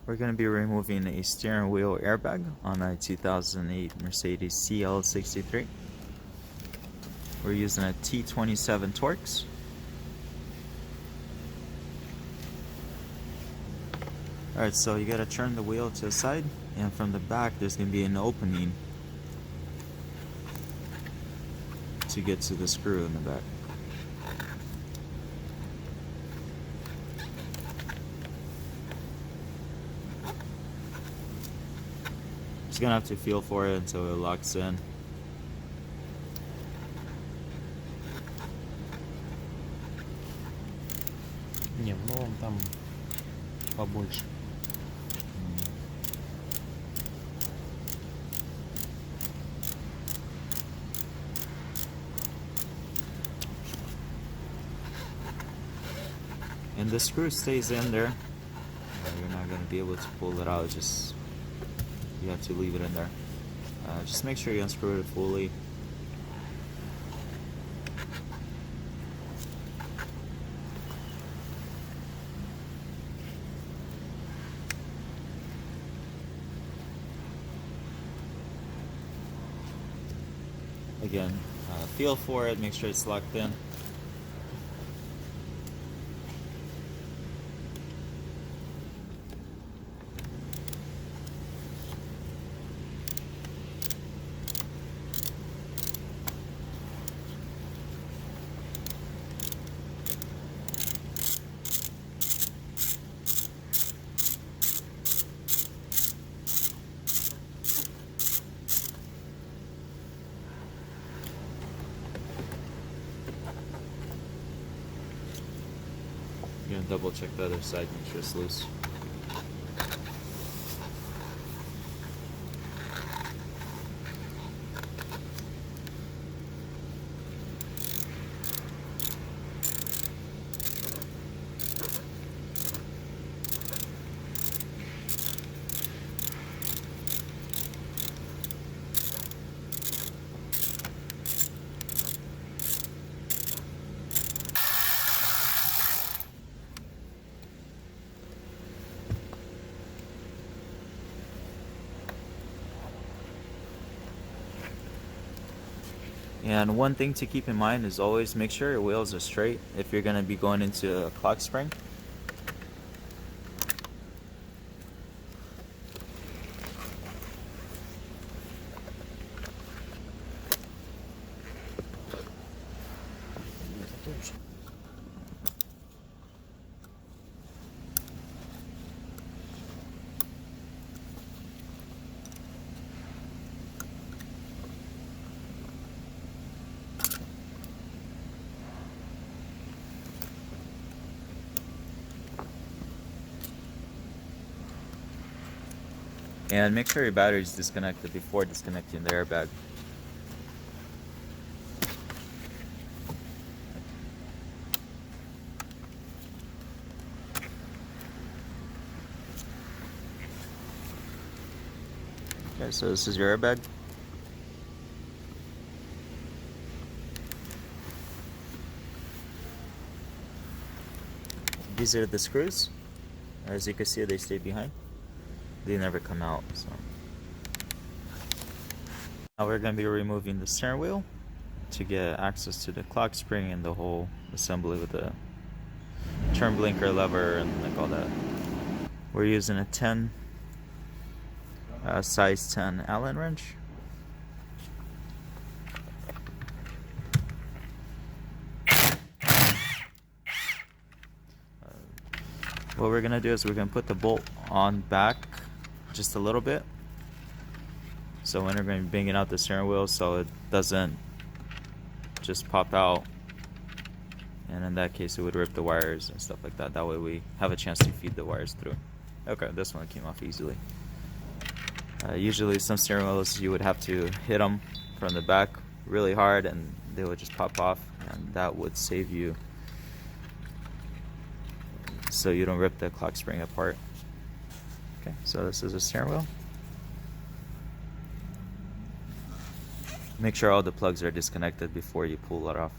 We're going to be removing a steering wheel airbag on a 2008 Mercedes Cl63. We're using a T27 Torx. Alright, so you got to turn the wheel to the side, and from the back there's going to be an opening to get to the screw in the back. Just gonna have to feel for it until it locks in. Не, ну он там побольше. And the screw stays in there. You're not gonna be able to pull it out. Just you have to leave it in there. Just make sure you unscrew it fully. Again, feel for it, make sure it's locked in. You're gonna double check the other side, make sure it's loose. And one thing to keep in mind is always make sure your wheels are straight if you're going to be going into a clock spring. And make sure your battery is disconnected before disconnecting the airbag. Okay, so this is your airbag. These are the screws. As you can see, they stay behind. They never come out. So now we're going to be removing the steering wheel to get access to the clock spring and the whole assembly with the turn blinker lever and like all that. We're using a 10 size 10 Allen wrench. What we're gonna do is we're gonna put the bolt on back just a little bit, so when we're going to be banging out the steering wheel so it doesn't just pop out, and in that case it would rip the wires and stuff like that. That way we have a chance to feed the wires through. Okay, this one came off easily. Usually some steering wheels you would have to hit them from the back really hard and they would just pop off, and that would save you so you don't rip the clock spring apart. Okay, so this is a steering wheel. Make sure all the plugs are disconnected before you pull it off.